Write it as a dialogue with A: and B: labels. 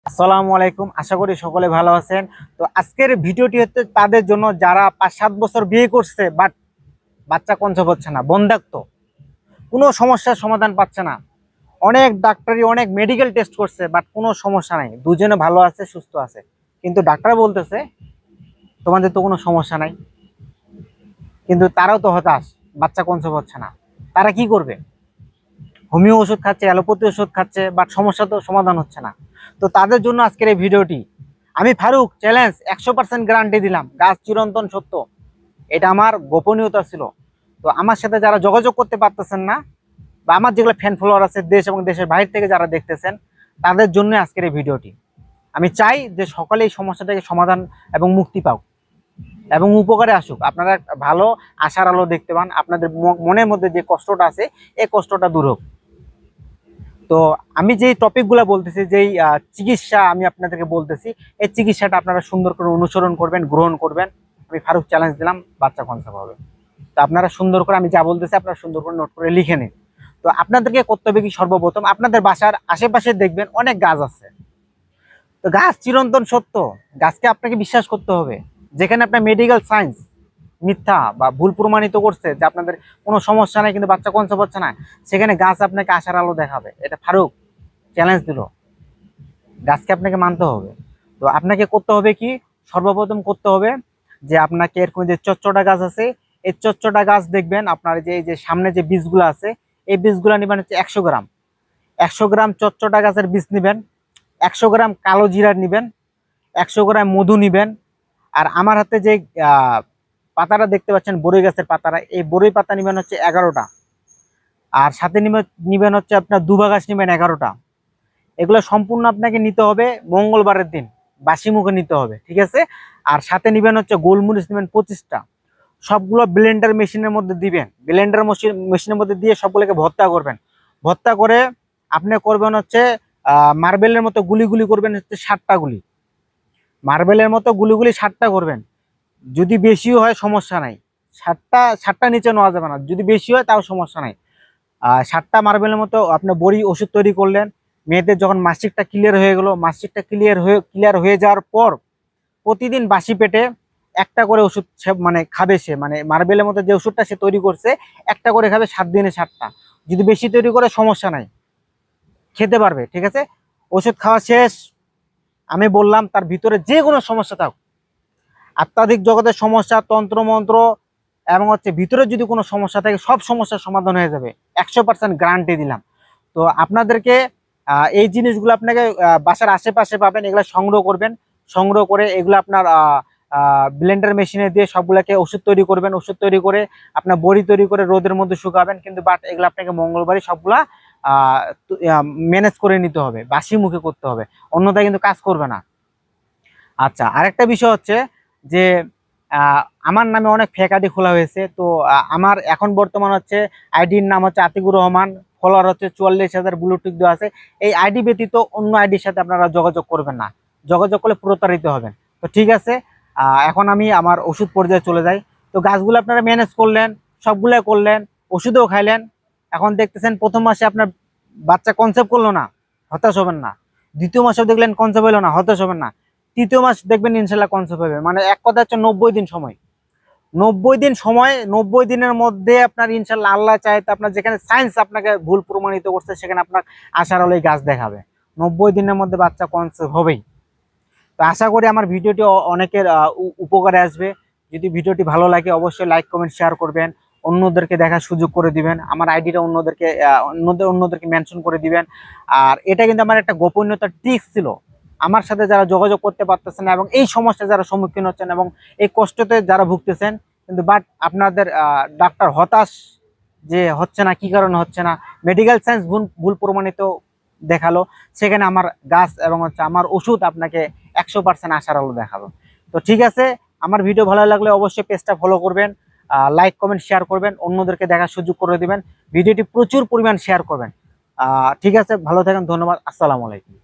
A: আসসালামু আলাইকুম। আশা করি সকলে ভালো আছেন। তো আজকের ভিডিওটি হচ্ছে তাদের জন্য যারা ৫-৭ বছর বিয়ে করছে বাট বাচ্চা কনসেপ্ট হচ্ছে না, বন্ধ্যাত্ব, কোনো সমস্যার সমাধান পাচ্ছে না। অনেক ডাক্তারি অনেক মেডিকেল টেস্ট করছে বাট কোনো সমস্যা নাই, দুজনে ভালো আছে, সুস্থ আছে। কিন্তু ডাক্তার বলতেছে তোমাদের তো কোনো সমস্যা নাই, কিন্তু তারাও তো হতাশ, বাচ্চা কনসেপ্ট হচ্ছে না। তারা কি করবে? হোমিও ওষুধ খাচ্ছে, অ্যালোপ্যাথি ওষুধ খাচ্ছে, বাট সমস্যা তো সমাধান হচ্ছে না। তো তাদের জন্য আজকের এই ভিডিওটি। আমি ফারুক চ্যালেঞ্জ 100% গ্যারান্টি দিলাম, গাছ চিরন্তন সত্য। এটা আমার গোপনীয়তা ছিল। তো আমার সাথে যারা যোগাযোগ করতে পারতেছেন না, বা আমার যেগুলো ফ্যান ফলোয়ার আছে দেশ এবং দেশের বাইরে থেকে যারা দেখতেছেন, তাদের জন্য আজকের এই ভিডিওটি। আমি চাই যে সকলে এই সমস্যা থেকে সমাধান এবং মুক্তি পাও এবং উপকারে আসুক, আপনারা ভালো আশার আলো দেখতে পান, আপনাদের মনের মধ্যে যে কষ্টটা আছে এই কষ্টটা দূর হোক। তো আমি যেই টপিকগুলো বলতেছি, যেই চিকিৎসা আমি আপনাদেরকে বলতেছি, এই চিকিৎসাটা আপনারা সুন্দর করে অনুসরণ করবেন, গ্রহণ করবেন। আমি ফারুক চ্যালেঞ্জ দিলাম, বাচ্চা কনসেপ্ট হবে। তো আপনারা সুন্দর করে, আমি যা বলতেছি আপনারা সুন্দর করে নোট করে লিখে নিন। তো আপনাদেরকে করতে হবে কি, সর্বপ্রথম আপনাদের বাসার আশেপাশে দেখবেন অনেক গাছ আছে। তো গাছ চিরন্তন সত্য, গাছকে আপনাকে বিশ্বাস করতে হবে। যেখানে আপনার মেডিকেল সায়েন্স মিথ্যা বা ভুল প্রমাণিত করছে যে আপনাদের কোনো সমস্যা নেই কিন্তু বাচ্চা কনসেপ্ট হচ্ছে না, সেখানে গাছ আপনাকে আশার আলো দেখাবে। এটা ফারুক চ্যালেঞ্জ দিল, গাছকে আপনাকে মানতে হবে। তো আপনাকে করতে হবে কি, সর্বপ্রথম করতে হবে যে আপনাকে এরকম যে চচ্চড়া গাছ আছে, এই চচ্চড়া গাছ দেখবেন আপনার যে এই যে সামনে যে বীজগুলো আছে, এই বীজগুলো নেবেন হচ্ছে 100 গ্রাম। 100 গ্রাম চচ্চড়া গাছের বীজ নেবেন, 100 গ্রাম কালো জিরা নেবেন, 100 গ্রাম মধু নেবেন। আর আমার হাতে যে পাতাটা দেখতে পাচ্ছেন, বড়ই গাছের পাতাটা, এই বড়ই পাতা নেবেন হচ্ছে 11টা। আর সাথে নেবেন হচ্ছে আপনার দুবা গাছ নেবেন 11টা। এগুলো সম্পূর্ণ আপনাকে নিতে হবে মঙ্গলবারের দিন, বাসি মুখে নিতে হবে, ঠিক আছে? আর সাথে নেবেন হচ্ছে গোলমরিচ নেবেন 25টা। সবগুলো ব্লেন্ডার মেশিনের মধ্যে দিবেন, ব্লেন্ডার মেশিনের মধ্যে দিয়ে সবগুলোকে ভর্তা করবেন। ভর্তা করে আপনি করবেন হচ্ছে মার্বেলের মতো গুলি গুলি করবেন হচ্ছে 7টা গুলি, মার্বেলের মতো গুলি গুলি 7টা করবেন। যদি বেশিও হয় সমস্যা নাই, 7টা নিচে নেওয়া যাবে না, যদি বেশি হয় তাও সমস্যা নাই। 7টা মার্বেলের মতো আপনার বড়ি ওষুধ তৈরি করলেন। মেয়েদের যখন মাসিকটা ক্লিয়ার হয়ে গেল, মাসিকটা ক্লিয়ার হয়ে যাওয়ার পর প্রতিদিন বাসি পেটে একটা করে ওষুধ মানে খাবে সে, মানে মার্বেলের মতো যে ওষুধটা সে তৈরি করছে একটা করে খাবে, 7 দিনে 7টা। যদি বেশি তৈরি করে সমস্যা নাই, খেতে পারবে, ঠিক আছে? ওষুধ খাওয়া শেষ, আমি বললাম তার ভিতরে যে কোনো সমস্যা থাক, আধ্যাত্মিক জগতের সমস্যা, তন্ত্রমন্ত্র এবং হচ্ছে ভিতরে যদি কোনো সমস্যা থাকে, সব সমস্যার সমাধান হয়ে যাবে, 100% গ্যারান্টি দিলাম। তো আপনাদেরকে এই জিনিসগুলো আপনাকে বাসার আশেপাশে পাবেন, এগুলো সংগ্রহ করবেন। সংগ্রহ করে এগুলো আপনার ব্লেন্ডার মেশিনে দিয়ে সবগুলোকে ওষুধ তৈরি করবেন। ওষুধ তৈরি করে আপনার বড়ি তৈরি করে রোদের মধ্যে শুকাবেন। কিন্তু বাট এগুলো আপনাকে মঙ্গলবারই সবগুলা ম্যানেজ করে নিতে হবে, বাসি মুখে করতে হবে, অন্যথায় কিন্তু কাজ করবে না। আচ্ছা, আরেকটা বিষয় হচ্ছে যে আমার নামে অনেক ফেক আইডি খোলা হয়েছে। তো আমার এখন বর্তমান হচ্ছে আইডির নাম হচ্ছে আতিকুর রহমান, ফলোয়ার হচ্ছে 44,000, ব্লুটিক দেওয়া আছে। এই আইডি ব্যতীত অন্য আইডির সাথে আপনারা যোগাযোগ করবেন না, যোগাযোগ করলে প্রতারিত হবেন। তো ঠিক আছে, এখন আমি আমার ওষুধ পর্যায়ে চলে যাই। তো গাছগুলো আপনারা ম্যানেজ করলেন, সবগুলো করলেন, ওষুধও খাইলেন। এখন দেখতেছেন প্রথম মাসে আপনার বাচ্চা কনসেপ্ট করলো না, হতাশ হবেন না। দ্বিতীয় মাসেও দেখলেন কনসেপ্ট হলো না, হতাশ হবেন না। তৃতীয় মাস দেখবেন ইনশাল্লাহ কনসেপ্ট হবে। মানে এক কথা হচ্ছে 90 দিন সময়, 90 দিন সময়, 90 দিনের মধ্যে আপনার ইনশাল্লাহ আল্লাহ চাইতে আপনার যেখানে সায়েন্স আপনাকে ভুল প্রমাণিত করছে সেখানে আপনার আশার আলোয় গাছ দেখাবে। 90 দিনের মধ্যে বাচ্চা কনসেপ্ট হবেই। তো আশা করি আমার ভিডিওটি অনেকের উপকারে আসবে। যদি ভিডিওটি ভালো লাগে অবশ্যই লাইক কমেন্ট শেয়ার করবেন, অন্যদেরকে দেখার সুযোগ করে দিবেন, আমার আইডিটা অন্যদেরকে মেনশন করে দিবেন। আর এটা কিন্তু আমার একটা গোপনীয়তার ট্রিক্স ছিল। আমার সাথে যারা যোগাযোগ করতে পারতেছেন না এবং এই সমস্যা যারা সম্মুখীন হচ্ছেন এবং এই কষ্টতে যারা ভুগতেছেন, কিন্তু বাট আপনাদের ডাক্তার হতাশ যে হচ্ছে না, কি কারণে হচ্ছে না, মেডিকেল সায়েন্স ভুল প্রমাণিত দেখালো, সেখানে আমার গাছ এবং হচ্ছে আমার ওষুধ আপনাকে 100% আশার আলো দেখালো। তো ঠিক আছে, আমার ভিডিও ভালো লাগলে অবশ্যই পেজটা ফলো করবেন, লাইক কমেন্ট শেয়ার করবেন, অন্যদেরকে দেখার সুযোগ করে দিবেন, ভিডিওটি প্রচুর পরিমাণ শেয়ার করবেন। ঠিক আছে, ভালো থাকেন, ধন্যবাদ, আসসালামু আলাইকুম।